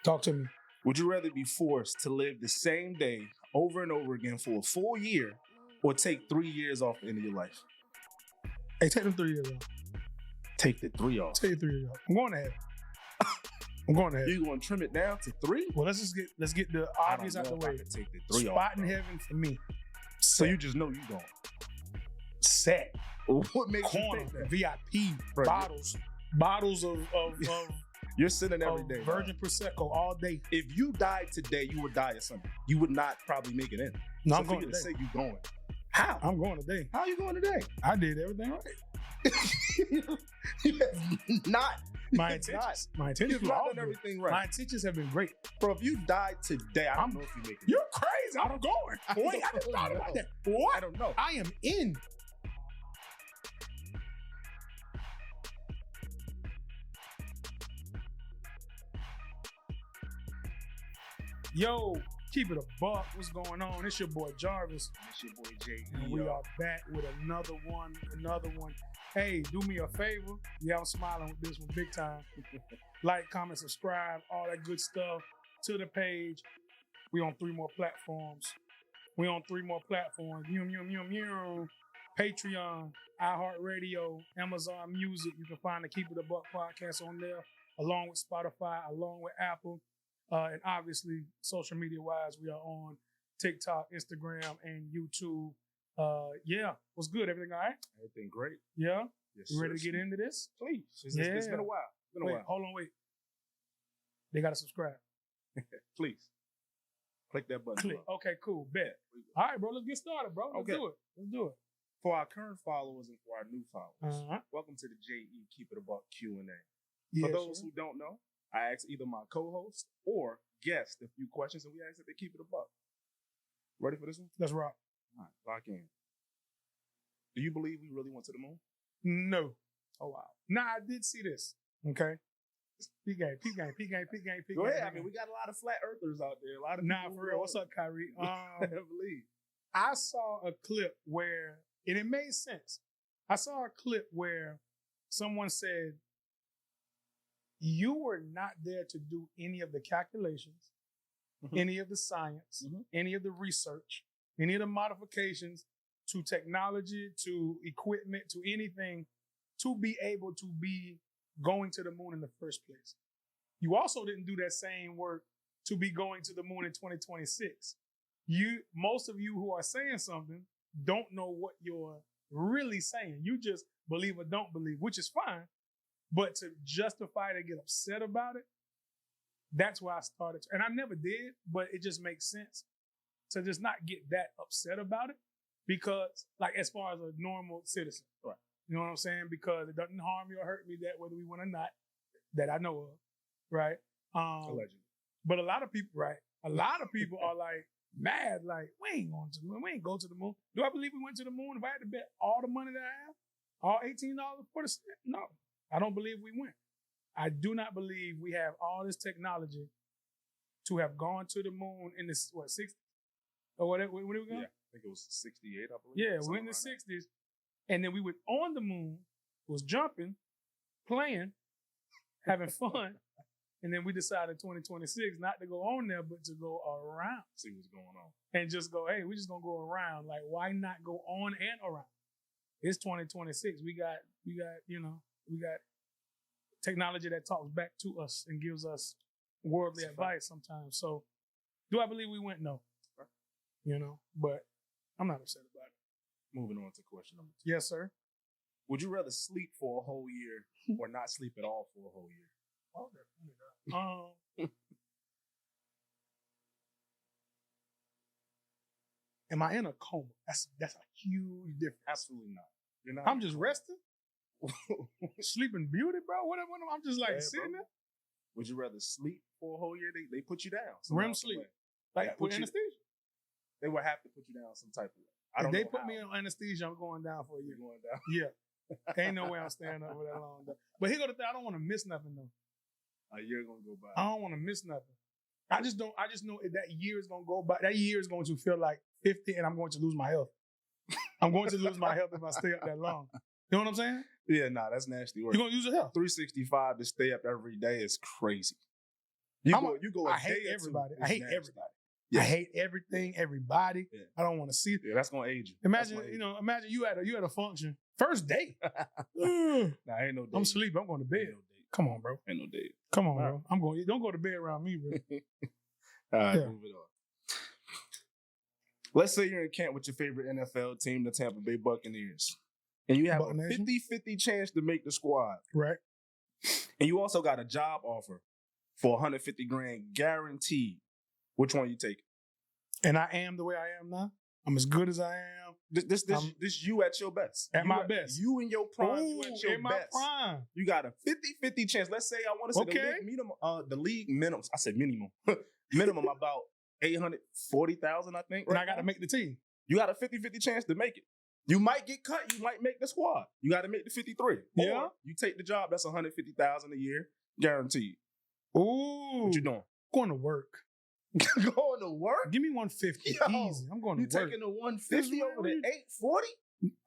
Talk to me. Would you rather be forced to live the same day over and over again for a full year, or take 3 years off the end of your life? Hey, take them 3 years off. Take the 3 off. Take 3 years off. I'm going ahead. I'm going ahead. You going to trim it down to 3? Well, let's get the obvious out the way. Take the 3 Spot off. in heaven for me. So you just know you going. Set. What makes Corner, you think that? VIP, Right. bottles of You're sitting every day. Virgin Prosecco all day. If you died today, you would die at Sunday. You would not probably make it in. No, so I'm going to today. say you going. How? I'm going today. How are you going today? I did everything right. You have not. My intentions. My intentions You've were not all done good. everything right. My intentions have been great. Bro, if you died today, I don't know if you make it. You're crazy. I'm going. Wait, I just thought about that. What? I don't know. I am in. Yo, keep it a buck. What's going on? It's your boy Jarvis. It's your boy Jay. And we are back with another one. Hey, do me a favor. Yeah, I'm smiling with this one big time. Like, comment, subscribe, all that good stuff to the page. We on 3 more platforms. Patreon, iHeartRadio, Amazon Music. You can find the Keep It a Buck podcast on there, along with Spotify, along with Apple. And obviously, social media-wise, we are on TikTok, Instagram, and YouTube. Yeah, what's good? Everything all right? Everything great. Yeah? Yes, You ready to sir. get into this? Please. It's been a while. Wait, hold on, wait. They got to subscribe. Please. Click that button. Click. Bro. Okay, cool. Bet. All right, bro. Let's get started, bro. Let's Okay. do it. For our current followers and for our new followers, Uh-huh. welcome to the JE Keep It a Buck Q&A. Yeah, For those sure. who don't know, I ask either my co-host or guest a few questions, and we ask that they keep it a buck. Ready for this one? Let's rock. All right, lock in. Do you believe we really went to the moon? No. Oh, wow. Nah, I did see this. Okay. Peak game. Go ahead. I mean, we got a lot of flat earthers out there. A lot of Nah, people for real. What's up, Kyrie? I believe. I saw a clip where, and it made sense. I saw a clip where someone said, you were not there to do any of the calculations, any of the science, any of the research, any of the modifications to technology, to equipment, to anything to be able to be going to the moon in the first place. You also didn't do that same work to be going to the moon in 2026. Most of you who are saying something don't know what you're really saying. You just believe or don't believe, which is fine. But to justify to get upset about it, that's why I started. And I never did, but it just makes sense to just not get that upset about it. Because, like, as far as a normal citizen, right? You know what I'm saying? Because it doesn't harm me or hurt me that whether we win or not, that I know of, right? Allegedly. But a lot of people, right? A lot of people are like mad, like, we ain't going to the moon. We ain't go to the moon. Do I believe we went to the moon? If I had to bet all the money that I have, all $18 for the no, I don't believe we went. I do not believe we have all this technology to have gone to the moon in the 60s or whatever. When did we go? Yeah, I think it was 68, I believe. Yeah, we went in the 60s, and then we went on the moon, was jumping, playing, having fun, and then we decided 2026 not to go on there, but to go around. See what's going on. And just go, hey, we're just gonna go around. Like, why not go on and around? It's 2026. We got technology that talks back to us and gives us worldly advice sometimes. So, do I believe we went? No. But I'm not upset about it. Moving on to question number 2. Yes, sir. Would you rather sleep for a whole year or not sleep at all for a whole year? Am I in a coma? That's a huge difference. Absolutely not. You're not. I'm just resting, sleeping beauty, bro. Whatever. I'm just like sitting there. Would you rather sleep for a whole year? They put you down. REM sleep, like with anesthesia. They would have to put you down some type of way. I don't if know they put how. me on anesthesia, I'm going down for a year. You're going down. Yeah. Ain't no way I'm staying up for that long. But here go the thing. I don't want to miss nothing though. A year gonna go by. I don't want to miss nothing. I just know that year is gonna go by. That year is going to feel like 50, and I'm going to lose my health. I'm going to lose my health if I stay up that long. You know what I'm saying? Yeah, nah, that's nasty work. You're gonna lose your health. 365 to stay up every day is crazy. You I'm go. I hate everybody. I hate everybody. Yeah. I hate everything, everybody. Yeah. I don't want to see it. Yeah, that's gonna age you. Imagine you at a function. First date. Ugh. Nah, ain't no date. I'm sleeping. I'm going to bed. Ain't no date. Come on, bro. Ain't no date. Come on, All bro. I'm going. Don't go to bed around me, bro. All right, Yeah. move it on. Let's say you're in camp with your favorite NFL team, the Tampa Bay Buccaneers, and you have a Buccaneers. 50-50 chance to make the squad. Right. And you also got a job offer for $150,000 guaranteed. Which one you take? And I am the way I am now. I'm as good as I am. This you at your best. At You my best. You in your prime. You at your in my best. prime. You got a 50-50 chance. Let's say I want to say Okay. the league minimum. I said minimum. Minimum about 840,000, I think. And right I got to now. make the team. You got a 50-50 chance to make it. You might get cut. You might make the squad. You got to make the 53. Yeah. Or you take the job. That's 150,000 a year, guaranteed. Ooh. What you doing? Going to work. Going to work? Give me 150. Yo, Easy. I'm going You to work. taking the 150 This over the man- 840?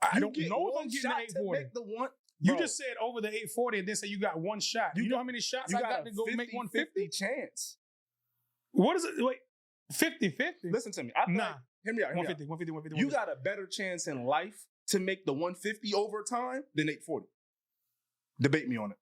I You don't get know if one I'm getting shot the to 840. make the one. You Bro, just said over the 840 and then say you got one shot. You know how many shots you I got got a to go make 150? 50-50 chance. What is it? Wait, 50-50? Listen to me. I feel Nah. like, hear me out. 150, 150, 150. You got a better chance in life to make the 150 over time than 840. Debate me on it.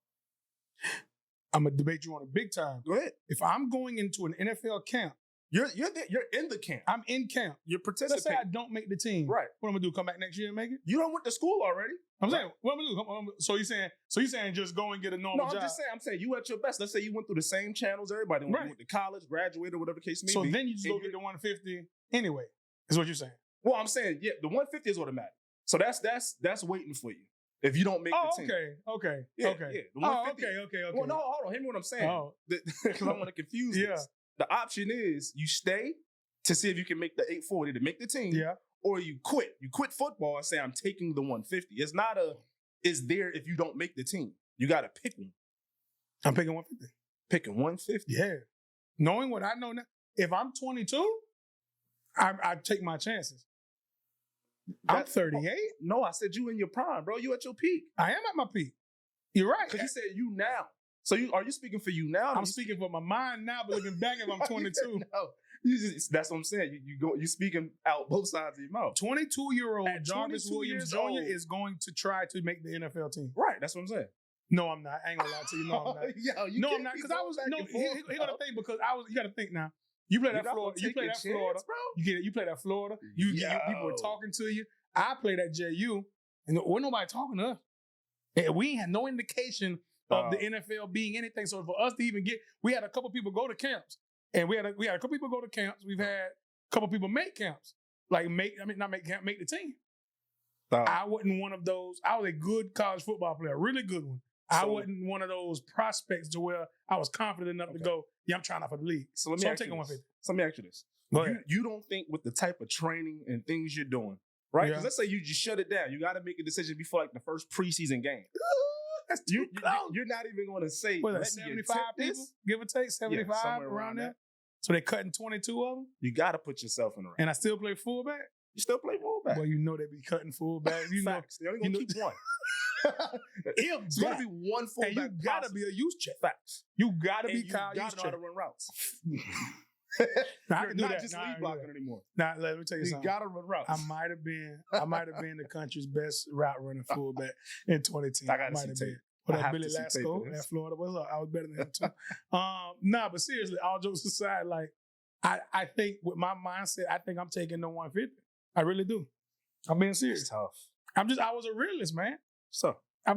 I'm going to debate you on it big time. Go ahead. If I'm going into an NFL camp, You're in the camp. I'm in camp. You're Let's say participating. I don't make the team. Right. What I'm going to do, come back next year and make it? You done went to school already. I'm saying, what I'm going to do? So you're saying just go and get a normal No, job? I'm saying you at your best. Let's say you went through the same channels everybody went. Right. You went to college, graduated, whatever the case may So be. then you just go And get the 150 anyway, is what you're saying. Well, I'm saying, yeah, the 150 is automatic. So that's waiting for you if you don't make Oh, the team. okay. Yeah, okay. yeah, the Oh, 150. okay. Well, no, hold on. Hear me what I'm saying. Oh. Because I want to confuse Yeah. this. The option is you stay to see if you can make the 840 to make the team. Yeah. Or you quit. You quit football and say, I'm taking the 150. It's not it's there if you don't make the team. You got to pick one. I'm picking 150. Picking 150. Yeah. Knowing what I know now, if I'm 22, I take my chances. I'm That- 38. No, I said you in your prime, bro. You at your peak. I am at my peak. You're right. Because you said you now. So are you speaking for you now? I'm speaking for my mind now, but looking back, if I'm 22, No. That's what I'm saying. You speaking out both sides of your mouth. 22-year-old At Jarvis 22 Williams years Jr. old. is going to try to make the NFL team. Right. That's what I'm saying. No, I'm not. I ain't gonna lie to you. No, I'm not. Yo, you No, can't I'm not. be Because I going was back no. and Here forth, go the bro. thing. Because you got to think now. You play that You're not Florida. gonna You play take that a Florida. chance, bro. You get it. You play that Florida. You people were Yo. talking to you. I played at JU, and wasn't nobody talking to us. And we ain't had no indication of the NFL being anything. So for us to even we had a couple people go to camps, and we had a couple people go to camps. We've had a couple people make camps, make the team. I wasn't one of those. I was a good college football player, a really good one. I wasn't one of those prospects to where I was confident enough to go, yeah, I'm trying out for the league. So I'm taking 150. So let me ask you this. Go ahead. You don't think with the type of training and things you're doing, right? Because Yeah. let's say you just shut it down. You got to make a decision before like the first preseason game. That's too close. You're not even going to say, What, let like me 75 attempt people, this. give or take, 75 somewhere around around there. that. So they cutting 22 of them, You got to put yourself in the right. and I still play fullback. You still play fullback. Well, you know they be cutting fullback. You know, Facts. They only going to keep one. It's going to be one fullback. and you gotta possible. be a use check. Facts. You gotta And be you Kyle got use to know how check. to run routes. Nah, I You're can do not that. just Nah, I lead can do blocking that. anymore. Now, let me tell you You something. got to run routes. I might have been the country's best route running fullback in 2010. I gotta might see have tape. been. What I up, have Billy to see tape Lasco of this. at Florida? What's up? I was better than him too. Nah, but seriously, all jokes aside, I think with my mindset, I think I'm taking the 150. I really do. I'm being It's serious. tough. I was a realist, man. So I've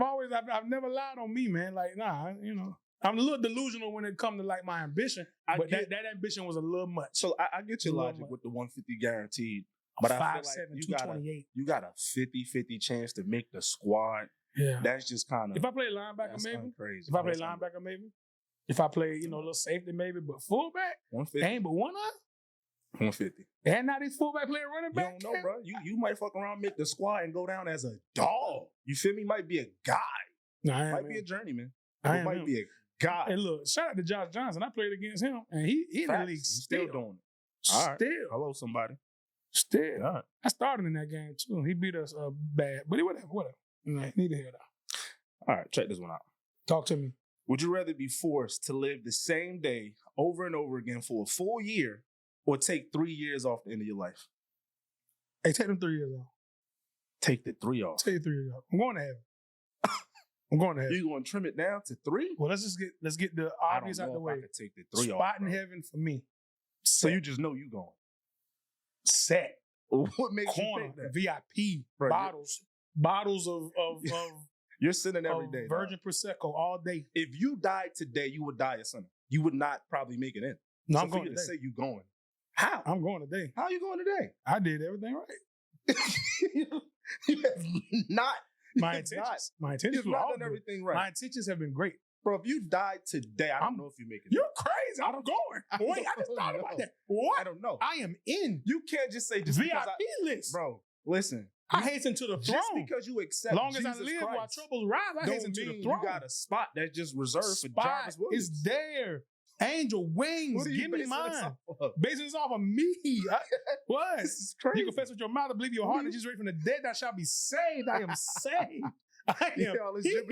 never lied on me, man. I'm a little delusional when it comes to my ambition, but that ambition was a little much. So I get your Love logic it. with the 150 guaranteed, but I feel 5'7", like 228. you got a 50-50 chance to make the squad. Yeah. That's just kind of If I play linebacker, maybe. crazy. If I play linebacker, maybe. If I play, a little safety, maybe. But fullback, 150, ain't but one of. 150. And now these fullback player running You back. don't know, bro. You might fuck around, make the squad, and go down as a dog. You feel me? Might be a guy. No, I Might be a journeyman. I Or am might him. be a guy. And look, shout out to Josh Johnson. I played against him, and he in the Facts. league He's still doing it. All right. Still. Hello, somebody. Still. All right. I started in that game, too. He beat us bad. But whatever. Neither here, though. All right. Check this one out. Talk to me. Would you rather be forced to live the same day over and over again for a full year or take 3 years off the end of your life? Hey, take them 3 years off. Take the 3 off. Take 3 years off. I'm going to heaven. I'm going to heaven. You going to trim it down to 3? Well, let's get the obvious out the way. I could take the 3 off. Spot in heaven for me. So you just know you going. Set. What makes Corner, you think that? VIP, Bro, bottles of You're sinning every day. Virgin Prosecco all day. If you died today, you would die a sinner. You would not probably make it in. No, so I'm going to today. say you going. How? I'm going today. How are you going today? I did everything right. You have not. My intentions. My intentions You've were not all done good. everything right. My intentions have been great. Bro, if you died today, I don't know if you make it. You're crazy. I'm going. Wait, I just thought about that. What? I don't know. I am in. You can't just say just VIP because list. Bro, listen. I hasten to the throne. Just because you accept long as Jesus I live Christ, while troubles rise, I hasten to the throne. You got a spot that's just reserved for Jarvis Williams. It's there. Angel wings. What are you Give me basing this mine. off of? Basing this off of me. What? This is crazy. You confess with your mouth and believe in your heart that Jesus raised from the dead, thou shalt be saved. I am saved. I am all this healed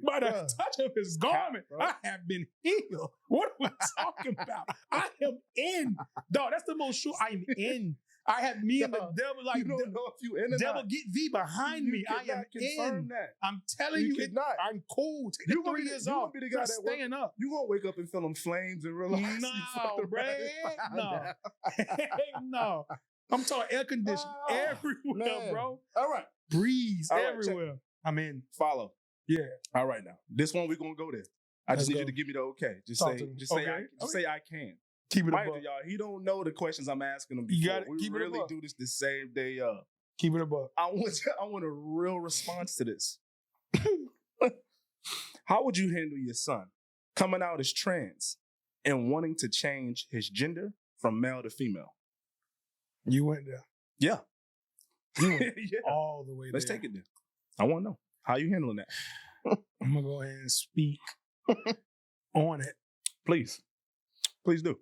by the touch of his garment. I have been healed. What are we talking about? I am in. Dog, that's the most sure. I am in. I have me and the devil like you don't know if you in or devil not. get thee behind me. I am in. That. I'm telling you, I'm cool. Take the 3 years off. You be the guy that's staying up. You gonna wake up and feel them flames and realize no, bro. No. No. I'm talking air conditioning everywhere, man. Bro. All right. Breeze All right, everywhere. I'm in. Follow. Yeah. All right now. This one we're gonna go there. I just need you to give me the okay. Just say I can. Keep it Mind above. you, y'all, he don't know the questions I'm asking him before. You got it. We Keep really it above. do this the same day up. Keep it above. I want a real response to this. How would you handle your son coming out as trans and wanting to change his gender from male to female? You went there. Yeah. You went all the way there. Let's take it there. I want to know. How you handling that? I'm going to go ahead and speak on it. Please. Please do.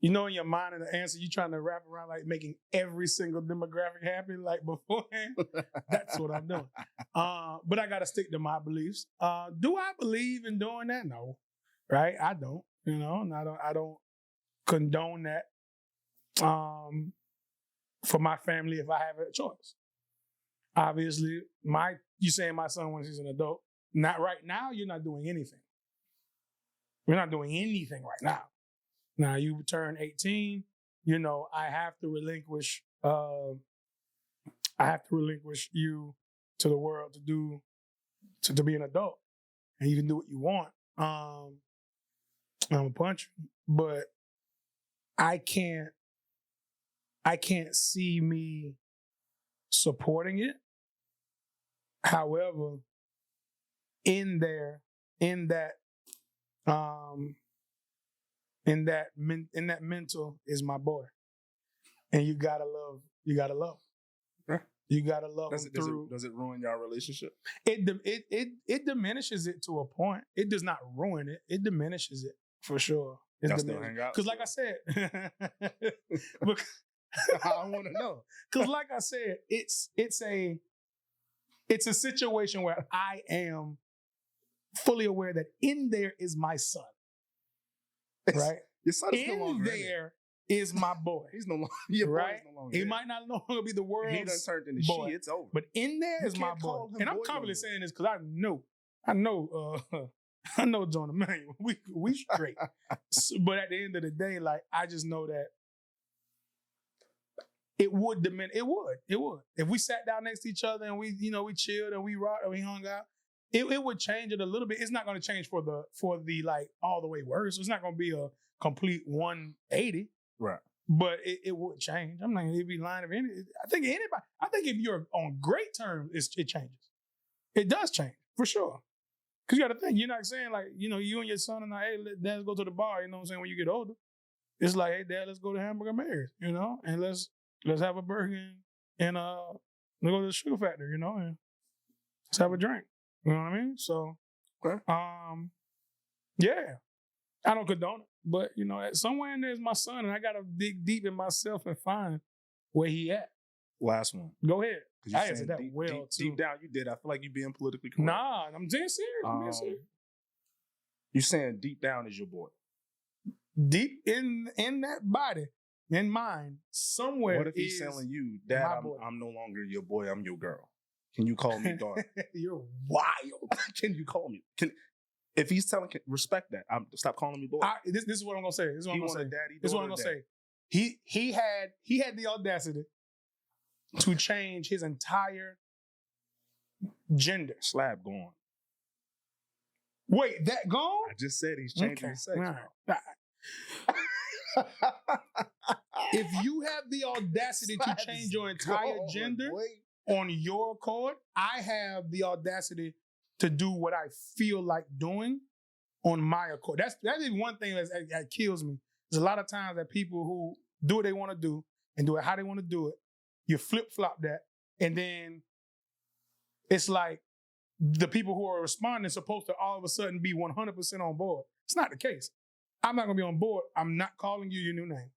You know, in your mind and the answer, you trying to wrap around like making every single demographic happy like beforehand. That's what I'm doing. But I got to stick to my beliefs. Do I believe in doing that? No. Right? I don't. You know, and I don't condone that for my family if I have a choice. Obviously, you saying my son when he's an adult. Not right now, you're not doing anything. We're not doing anything right now. Now you turn 18, you know, I have to relinquish you to the world to be an adult. And you can do what you want. I'm gonna punch you, but I can't see me supporting it. However, in that mental is my boy, and you gotta love. Right. You gotta love him through. Does it ruin your relationship? It diminishes it to a point. It does not ruin it. It diminishes it for sure. Y'all still hang out? Because like I said, I want to know. Because like I said, it's a situation where I am fully aware that in there is my son. Right? Your son is in no longer there is my boy. He's no longer your right? boy. No longer he might not no longer be the world's He done turned into boy. She. It's over. But in there is my boy. And I'm confidently saying this because I know John Emmanuel. We straight. But at the end of the day, like I just know that it would diminish. It would. If we sat down next to each other and we chilled and we rocked and we hung out, it would change it a little bit. It's not going to change for the like all the way worse. It's not going to be a complete 180. Right. But it would change. I'm not going to be lying if any. I think if you're on great terms, it changes. It does change for sure. Because you got to think, you're not saying like, you and your son and hey, let's go to the bar, you know what I'm saying, when you get older. It's like, hey, Dad, let's go to Hamburger Mary's, and let's have a burger and let's go to the Sugar Factory, and let's have a drink. You know what I mean? So, okay. Yeah, I don't condone it, but somewhere in there's my son, and I got to dig deep in myself and find where he at. Last one. Go ahead. I answered that well too. Deep down, you did. I feel like you being politically correct. Nah, I'm being serious. I'm being serious. You saying deep down is your boy? Deep in that body, in mind, somewhere. What if he's telling you, Dad, I'm no longer your boy, I'm your girl? Can you call me daughter? You're wild. Can you call me? If he's telling, respect that. Stop calling me boy. This is what I'm gonna say. This is what I'm gonna say. Daddy, this is what I'm gonna say. He had the audacity to change his entire gender. Slab gone. Wait, that gone? I just said he's changing his sex. Right. If you have the audacity to change your entire gender on your accord, I have the audacity to do what I feel like doing on my accord. That is one thing that kills me. There's a lot of times that people who do what they want to do and do it how they want to do it, you flip-flop that, and then it's like the people who are responding are supposed to all of a sudden be 100% on board. It's not the case. I'm not going to be on board. I'm not calling you your new name.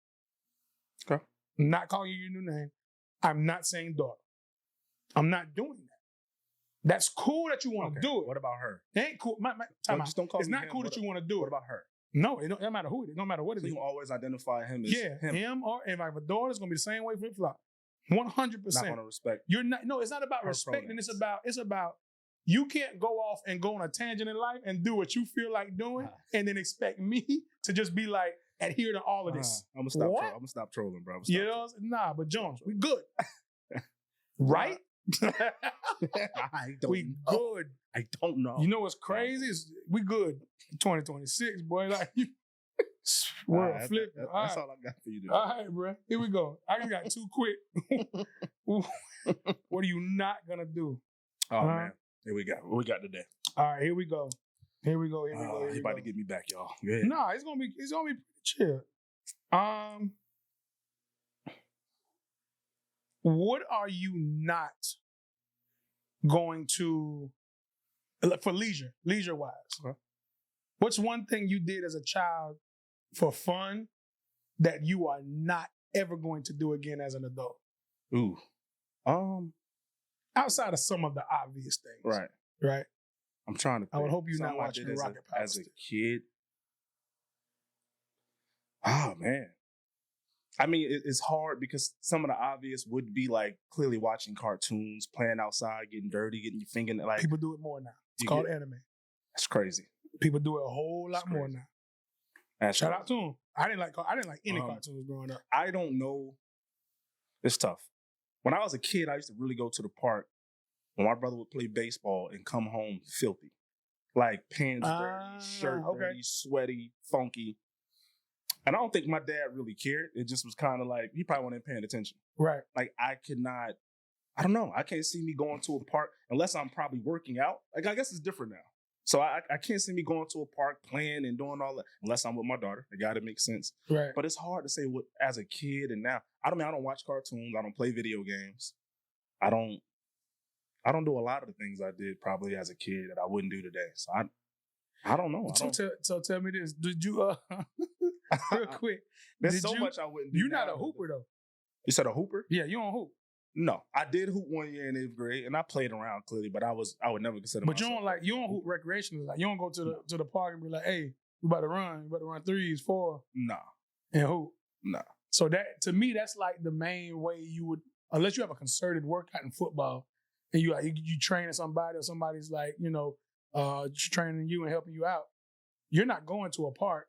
Okay. I'm not calling you your new name. I'm not saying daughter. I'm not doing that. That's cool that you want to do it. What about her? It ain't cool. Just don't call it's me not him. cool that you want to do it. What about her? No, it don't matter who it is. No matter what it is. So you always identify him as him or if I have a daughter, it's going to be the same way flip-flop. 100%. Not going to respect. You're not. No, it's not about respecting. It's about you can't go off and go on a tangent in life and do what you feel like doing and then expect me to just be like, adhere to all of this. I'm gonna stop trolling, bro. Nah, but Jones, we good. Right? We good. I don't know. You know what's crazy? We good. 2026, boy. Like, world flip. That's all I got for you today. All right, bro. Here we go. I just got 2 quick. What are you not gonna do? Oh man. Here we go. What we got today? All right, here we go. He's about to get me back, y'all. Go No, it's gonna be chill. What are you not going to for leisure wise? Okay. What's one thing you did as a child for fun that you are not ever going to do again as an adult? Ooh. Outside of some of the obvious things. Right. I'm trying to think. I would hope you're not watching Rocket Power as a kid. Oh, man. I mean, it's hard because some of the obvious would be like clearly watching cartoons, playing outside, getting dirty, getting your finger. Like people do it more now. It's called anime. That's crazy. People do it a whole lot more now. Shout out to them. I didn't like any cartoons growing up. I don't know. It's tough. When I was a kid, I used to really go to the park when my brother would play baseball and come home filthy. Like pants dirty, shirt dirty, sweaty, funky. And I don't think my dad really cared. It just was kind of like, he probably wasn't paying attention. Right. Like I don't know. I can't see me going to a park unless I'm probably working out. Like I guess it's different now. So I can't see me going to a park playing and doing all that unless I'm with my daughter. It got to make sense. Right. But it's hard to say what as a kid and now. I don't watch cartoons. I don't play video games. I don't do a lot of the things I did probably as a kid that I wouldn't do today. So I don't know. So tell me this. Did you real quick. There's so much I wouldn't do. You're not a hooper though. You said a hooper? Yeah, you don't hoop. No, I did hoop 1 year in 8th grade, and I played around clearly, but I would never consider. But you don't hoop recreationally. Like you don't go to the park and be like, hey, we about to run 3s, 4. Nah. And hoop. Nah. So that to me, that's like the main way you would, unless you have a concerted workout in football, and you training somebody or somebody's like training you and helping you out. You're not going to a park.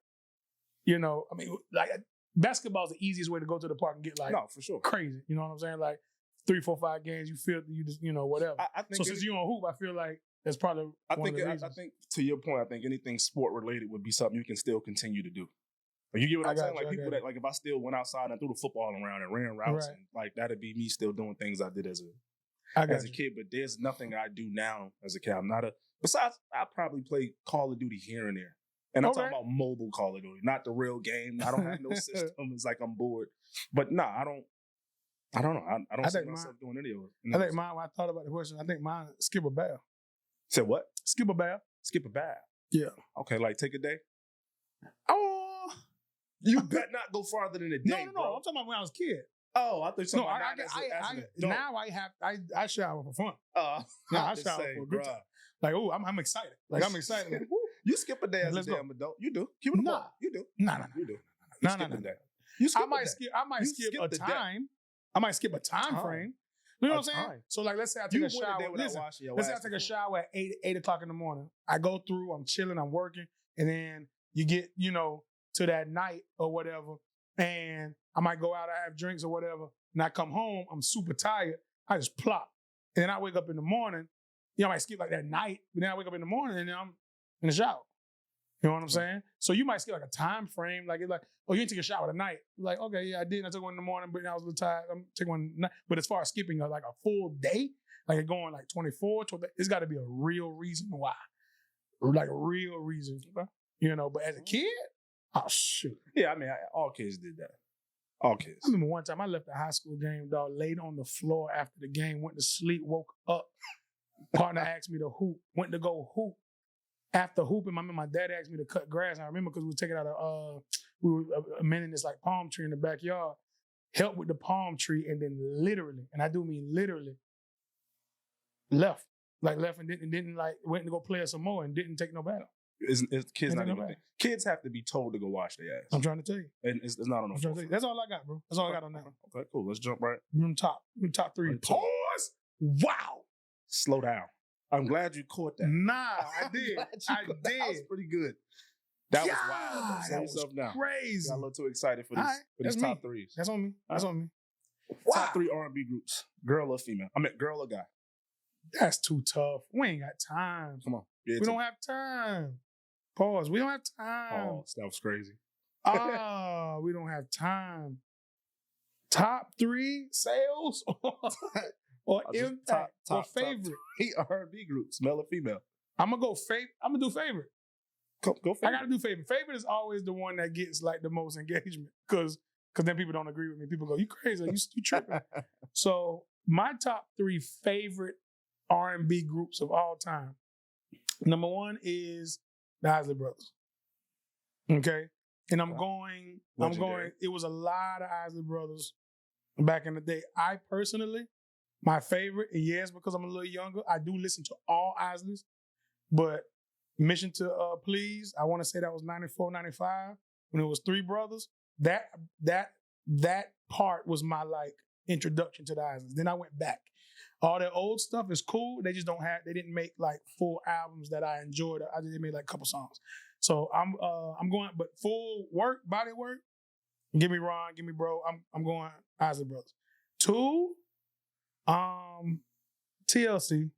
I mean, like basketball is the easiest way to go to the park and get like for sure crazy. You know what I'm saying? Like 3, 4, 5 games, you feel you just whatever. I think since you on hoop, I feel like that's probably I think to your point, I think anything sport related would be something you can still continue to do. Like, you get what I'm saying? Like people that like if I still went outside and threw the football around and ran routes, and like that'd be me still doing things I did as a kid. But there's nothing I do now as a kid. I'm not besides I probably play Call of Duty here and there. And I'm talking about mobile Call of Duty, not the real game. I don't have no system. It's like I'm bored. But no, I don't know. I don't see myself doing any of it. I think mine, when I thought about the question, I think mine skip a bath. Said what? Skip a bath. Skip a bath. Yeah. Okay, like take a day? Oh. You better not go farther than a day. No. I'm talking about when I was a kid. Oh, I thought you were talking about now I shower for fun. Now I shower for a good time. Like, I'm excited. Like, I'm excited. Like, You skip a day as a damn adult. You do. Keep it nah. You do. Nah. You do. Nah. You skip I might skip a time. I might skip a time frame. You know what I'm saying? So like, let's say I take a shower. Listen, let's say I take a shower at 8 o'clock in the morning. I go through, I'm chilling, I'm working, and then you get, to that night or whatever, and I might go out, I have drinks or whatever, and I come home, I'm super tired, I just plop. And then I wake up in the morning, I might skip like that night, but then I wake up in the morning and then I'm in the shower. You know what I'm saying? So you might skip like a time frame, like it's like, oh, you didn't take a shower tonight. Like, okay, yeah, I did. I took one in the morning, but I was a little tired. I'm taking one. But as far as skipping like a full day, like going like 24, 12, it's got to be a real reason why, like a real reason. But as a kid, oh shoot. Yeah, I mean, all kids did that. All kids. I remember one time I left a high school game, dog, laid on the floor after the game, went to sleep, woke up. Partner asked me to hoop, went to go hoop. After hooping, my dad asked me to cut grass. I remember because we were taking out we were amending this like palm tree in the backyard, helped with the palm tree, and then literally, and I do mean literally, left and didn't like went to go play some more and didn't take no battle. Kids not even kids have to be told to go wash their ass. I'm trying to tell you, and it's not on the floor. That's all I got, bro. That's all I got on that. Okay, cool. Let's jump right. Top three. Pause. Wow. Slow down. I'm glad you caught that. Nah, I did. I did. That was pretty good. That was wild. That was crazy. Got a little too excited for these top threes. That's on me. That's on me. Wow. Top 3 R&B groups. Girl or female? I mean, girl or guy? That's too tough. We ain't got time. Come on. We don't have time. Pause. We don't have time. Pause. That was crazy. We don't have time. Top 3 sales or impact or favorite? Top R&B groups, male or female? I'm gonna go favorite. I'm gonna do favorite. Go favorite. I gotta do favorite. Favorite is always the one that gets like the most engagement because then people don't agree with me. People go, "You crazy? You tripping?" So my top 3 favorite R&B groups of all time. Number 1 is the Isley Brothers. Okay, and I'm going. It was a lot of Isley Brothers back in the day. I personally, my favorite, and yes, because I'm a little younger, I do listen to all Isleys, but Mission to Please, I want to say that was 94, 95, when it was 3 brothers. That part was my like introduction to the Isleys. Then I went back. All their old stuff is cool. They just they didn't make like full albums that I enjoyed. They made like a couple songs. So I'm going, but full work, body work, give me Ron, give me Bro. I'm going Isley Brothers. 2, TLC.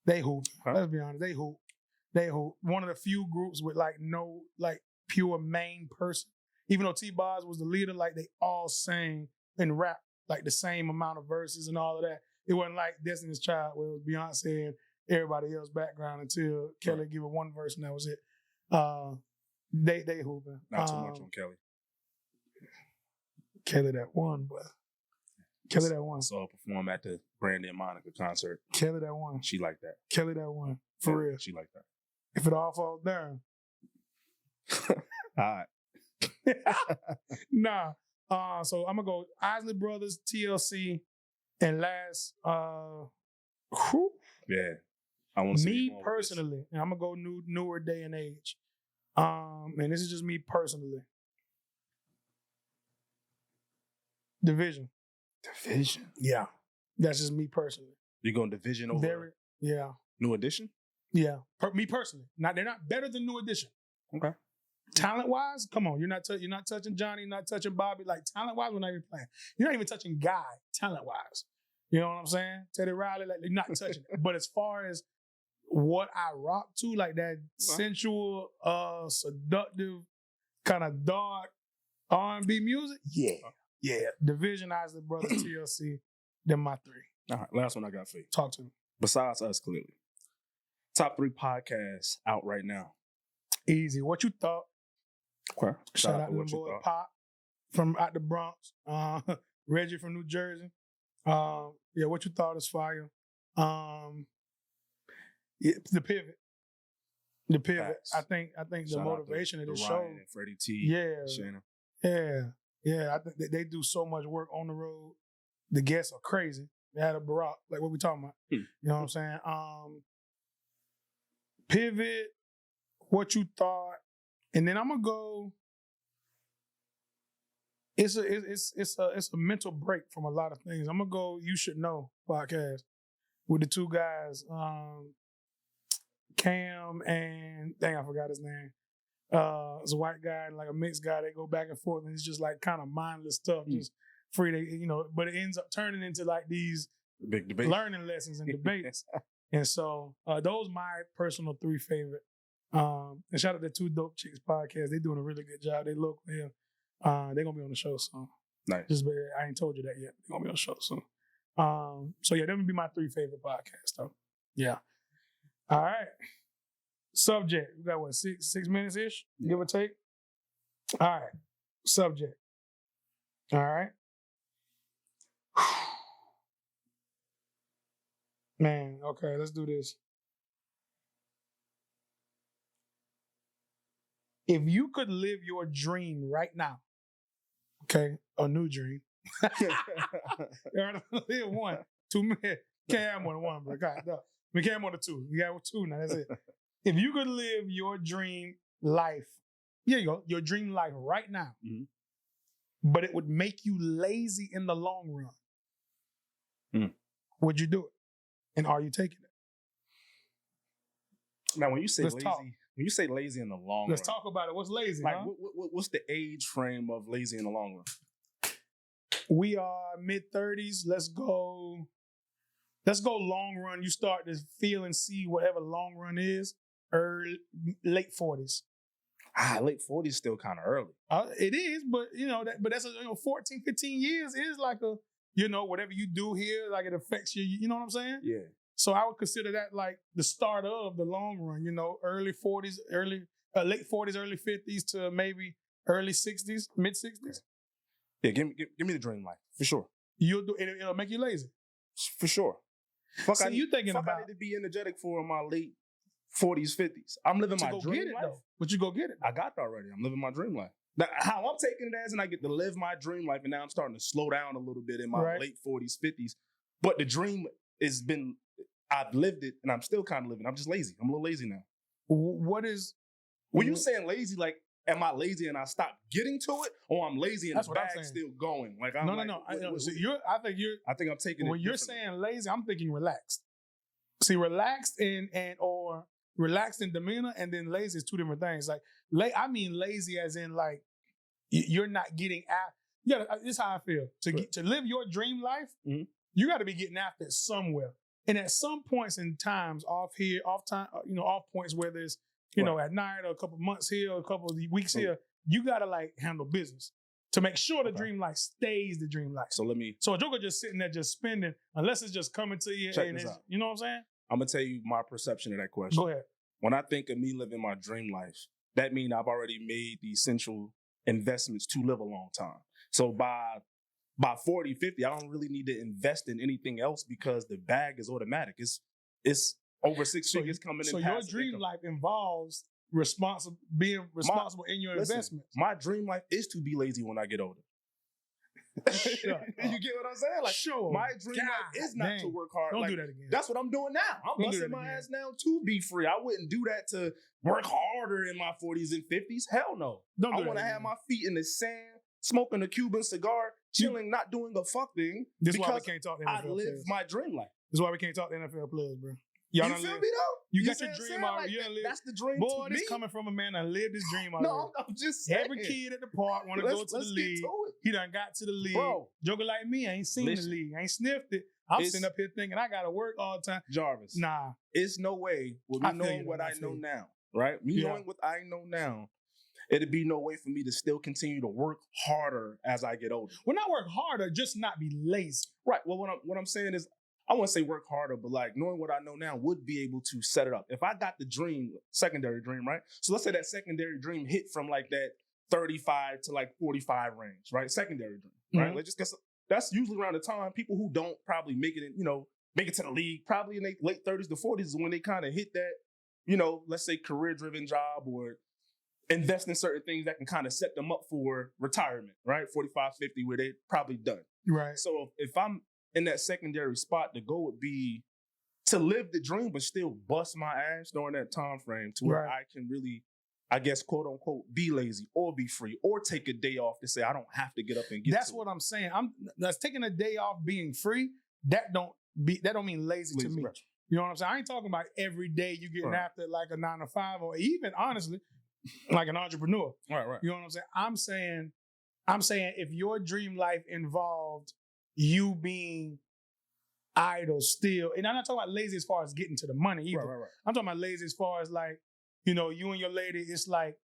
They hoop. Huh? Let's be honest. They hoop. One of the few groups with like no like pure main person. Even though T-Boz was the leader, like they all sang and rap like the same amount of verses and all of that. It wasn't like Destiny's Child where it was Beyonce and everybody else background until Kelly give it one verse and that was it. They hooping. Not too much on Kelly. Kelly that one, but Kelly that one. Saw her perform at the Brandy and Monica concert. Kelly that one. She like that. Kelly that one. For real. She like that. If it all falls down. All right. Nah. So I'm gonna go Isley Brothers, TLC, and last yeah. I want to see me personally, and I'm gonna go newer day and age. And this is just me personally. Division. Yeah. That's just me personally. You're going Division over? Yeah. New Edition? Yeah. Me personally. They're not better than New Edition. Okay. Talent-wise, come on. You're not touching Johnny, not touching Bobby. Like, talent-wise, we're not even playing. You're not even touching Guy, talent-wise. You know what I'm saying? Teddy Riley, like, you're not touching it. But as far as what I rock to, like that sensual, seductive, kind of dark R&B music, yeah. Division, Isley Brothers, TLC, they're my 3. All right, last one I got for you. Talk to me. Besides us, clearly. Top 3 podcasts out right now. Easy. What you thought? Okay. Shout out to the boy Pop from out the Bronx. Reggie from New Jersey. Yeah, what you thought is fire. Yeah, the pivot. Facts. I think the motivation of the show. Ryan and Freddie T. Shannon. Yeah. I think they do so much work on the road. The guests are crazy. They had a Barack, like what we talking about. You know what I'm saying? pivot, what you thought, and then I'm gonna go. It's a mental break from a lot of things. I'm gonna go. You Should Know podcast with the two guys, Cam and dang, I forgot his name. It's a white guy and like a mixed guy. They go back and forth, and it's just like kind of mindless stuff, just free. But it ends up turning into like these big debates, learning lessons and debates. And so those are my personal 3 favorite. And shout out to Two Dope Chicks podcast. They're doing a really good job. They local here. They're gonna be on the show soon. Nice. I ain't told you that yet. They're gonna be on the show soon. So yeah, them would be my 3 favorite podcasts though. Yeah. All right. Subject. We got what, 6 minutes ish, give or take. All right. Subject. All right. Man, okay, let's do this. If you could live your dream right now, okay, a new dream. Live 1, 2 minutes. Can't have more than 1, bro. God, no. We can't have more than 2. You got 2 now. That's it. If you could live your dream life, here you go, your dream life right now, but it would make you lazy in the long run, would you do it? And are you taking it? Now, when you say lazy in the long run, let's talk about it. What's lazy? Like, what's the age frame of lazy in the long run? We are mid-30s. Let's go long run. You start to feel and see whatever long run is. Late 40s. Late 40s still kind of early. It is, but that's 14, 15 years is like a, whatever you do here, like it affects you. You know what I'm saying? Yeah. So I would consider that like the start of the long run. Early 40s, late 40s, early 50s to maybe early 60s, mid 60s. Yeah, give me the dream life for sure. You'll do it. It'll make you lazy for sure. I need to be energetic for my late 40s, 50s. I'm living my dream life. But you go get it. I got it already. I'm living my dream life. Now, how I'm taking it as, and I get to live my dream life, and now I'm starting to slow down a little bit in my late 40s, 50s. But the dream I've lived it, and I'm still kind of living. I'm just lazy. I'm a little lazy now. When you saying lazy, like, am I lazy and I stop getting to it, or I'm lazy and the bag's still going? Like, I'm no. I think I'm taking it. When you're saying lazy, I'm thinking relaxed. See, relaxed or relaxed in demeanor, and then lazy is 2 different things. Like, I mean lazy as in like you're not getting after. Yeah, this is how I feel. To live your dream life, you got to be getting after it somewhere. And at some points in times, off points, whether it's at night or a couple months here or a couple of weeks here, you got to like handle business to make sure the dream life stays the dream life. So a joker just sitting there just spending, unless it's just coming to you. Check this out. You know what I'm saying? I'm going to tell you my perception of that question. Go ahead. When I think of me living my dream life, that means I've already made the essential investments to live a long time. So by 40, 50, I don't really need to invest in anything else because the bag is automatic. It's over 6 figures coming in. So your dream life involves being responsible in your investments. My dream life is to be lazy when I get older. You get what I'm saying? Like, sure. My dream life is not to work hard. Don't do that again. That's what I'm doing now. I'm busting my ass now to be free. I wouldn't do that to work harder in my 40s and 50s. Hell no. I want to have my feet in the sand, smoking a Cuban cigar, chilling, not doing a fuck thing. This is why we can't talk to NFL players. I live my dream life. This is why we can't talk to NFL players, bro. You feel me though? You got your dream already. Like that's the dream. Boy, this coming from a man that lived his dream already. No, I'm just saying. Every kid at the park want to go to the league. He done got to the league. Bro, joker like me, I ain't seen the league. I ain't sniffed it. I'm sitting up here thinking I got to work all the time. Jarvis. Nah. It's no way with me knowing what I know now, right? Me knowing what I know now, it'd be no way for me to still continue to work harder as I get older. Well, not work harder, just not be lazy. Right. Well, what I'm saying is, I wouldn't say work harder, but like knowing what I know now would be able to set it up. If I got the dream, secondary dream, right? So let's say that secondary dream hit from like that 35 to like 45 range, right? Secondary dream, right? Like just guess that's usually around the time people who don't probably make it to the league, probably in their late 30s to 40s is when they kind of hit that, let's say career-driven job or invest in certain things that can kind of set them up for retirement, right? 45, 50, where they probably done. Right. So if I'm in that secondary spot, the goal would be to live the dream, but still bust my ass during that time frame to where I can really, I guess, quote unquote, be lazy or be free or take a day off to say I don't have to get up and get. That's what I'm saying. That's taking a day off being free. That don't mean lazy to me. Right. You know what I'm saying? I ain't talking about every day you getting after like a 9 to 5 or even honestly like an entrepreneur. Right. You know what I'm saying? I'm saying if your dream life involved you being idle still, and I'm not talking about lazy as far as getting to the money either. Right. I'm talking about lazy as far as like, you know, you and your lady, it's like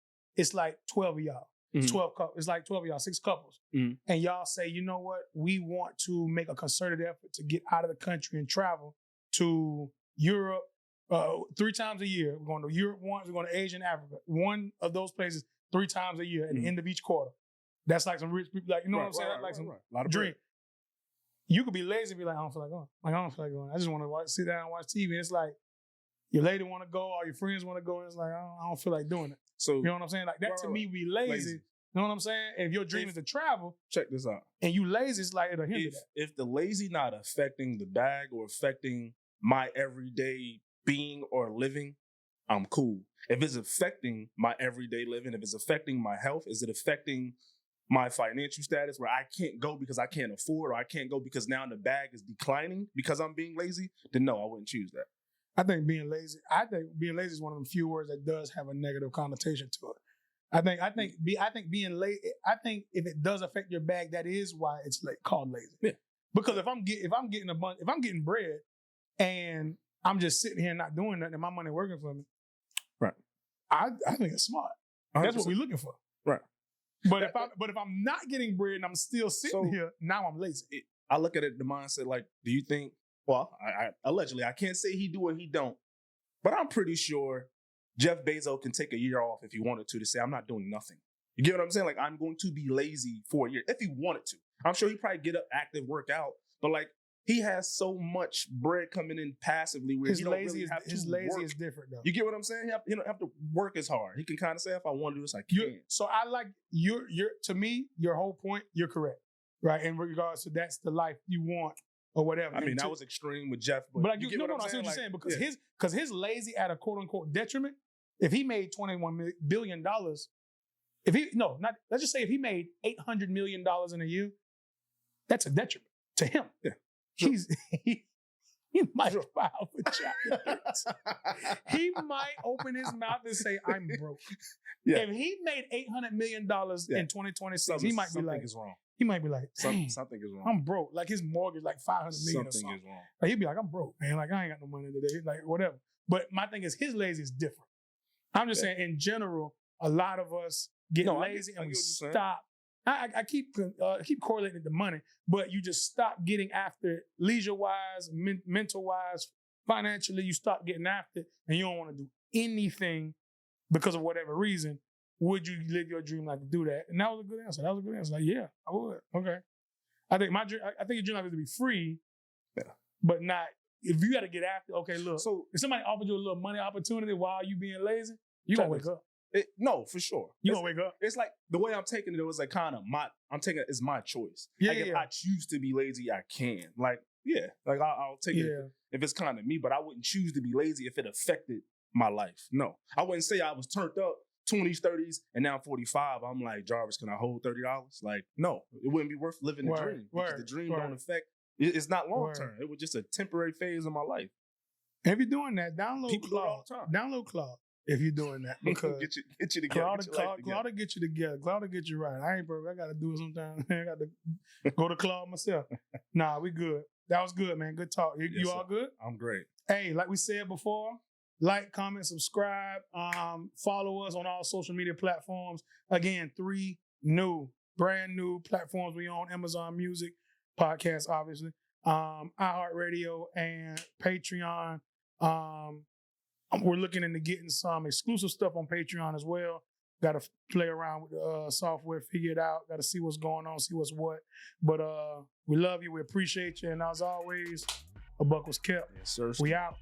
12 of y'all. Mm-hmm. 12 couples. It's like 12 of y'all, 6 couples. Mm-hmm. And y'all say, you know what? We want to make a concerted effort to get out of the country and travel to Europe 3 times a year. We're going to Europe once, we're going to Asia and Africa. One of those places 3 times a year at the end of each quarter. That's like some rich people, like, you know what I'm saying? That's like some dream. You could be lazy and be like, I don't feel like going. Like, I don't feel like going. I just want to sit down and watch TV. And it's like, your lady want to go or your friends want to go. And it's like, I don't feel like doing it. So, you know what I'm saying? Like, that to me be lazy. You know what I'm saying? If your dream is to travel. Check this out. And you lazy, it's like it'll hinder that. If the lazy not affecting the bag or affecting my everyday being or living, I'm cool. If it's affecting my everyday living, if it's affecting my health, is it affecting my financial status where I can't go because I can't afford, or I can't go because now the bag is declining because I'm being lazy, then no, I wouldn't choose that. I think being lazy is one of the few words that does have a negative connotation to it. I think being lazy, I think if it does affect your bag, that is why it's called lazy. Yeah. Because if I'm getting bread and I'm just sitting here not doing nothing and my money working for me, right? I think it's smart. 100%. That's what we're looking for, right? But if I'm not getting bread and I'm still sitting here, now I'm lazy. I look at it the mindset like, do you think? Well, I allegedly, I can't say he do or he don't, but I'm pretty sure Jeff Bezos can take a year off if he wanted to say, I'm not doing nothing. You get what I'm saying? Like, I'm going to be lazy for a year if he wanted to. I'm sure he'd probably get up, active, work out, but like, he has so much bread coming in passively where his lazy is different though. You get what I'm saying? He don't have to work as hard. He can kind of say, if I want to do this, I can. So I like you're to me, your whole point, you're correct. Right? In regards to that's the life you want or whatever. I mean, that was extreme with Jeff, but like, I see what you're saying, because his lazy at a quote unquote detriment, if he made $21 billion, let's just say if he made $800 million in a year, that's a detriment to him. Yeah. Sure. He might file for chapter 13. He might open his mouth and say, I'm broke. Yeah. If he made $800 million in 2026, he might be like, is wrong. He might be like, something is wrong. I'm broke. Like his mortgage, like $500 million. Something is wrong. Like he'd be like, I'm broke, man. Like I ain't got no money today. Like whatever. But my thing is, his lazy is different. I'm just saying, in general, a lot of us get lazy and we stop. I keep correlating it to money, but you just stop getting after it leisure-wise, mental-wise, financially. You stop getting after it, and you don't want to do anything because of whatever reason. Would you live your dream life to do that? And that was a good answer. Like, yeah, I would. Okay. I think your dream life is to be free, but not, if you got to get after, okay, look. So if somebody offered you a little money opportunity while you being lazy, you going to wake up. No, for sure. You gonna wake up. It's like the way I'm taking it was like kind of I'm taking it as my choice. If I choose to be lazy, I can. Like, like I'll take it if it's kind of me, but I wouldn't choose to be lazy if it affected my life. No, I wouldn't say I was turned up 20s, 30s, and now 45. I'm like, Jarvis, can I hold $30? Like, no, it wouldn't be worth living the dream because the dream don't affect. It's not long term. It was just a temporary phase of my life. If you're doing that, download Claude. Download Claude. If you're doing that, because get you together. Claude will get you together. Claude will get you right. I ain't perfect. I got to do it sometimes. I got to go to Claude myself. Nah, we good. That was good, man. Good talk. You all good? I'm great. Hey, like we said before, like, comment, subscribe. Follow us on all social media platforms. Again, 3 brand new platforms. We on Amazon Music, podcast, obviously, iHeartRadio, and Patreon. We're looking into getting some exclusive stuff on Patreon as well. Got to play around with the software, figure it out. Got to see what's going on, see what's what. But we love you. We appreciate you. And as always, a buck was kept. Yes, sir. We out.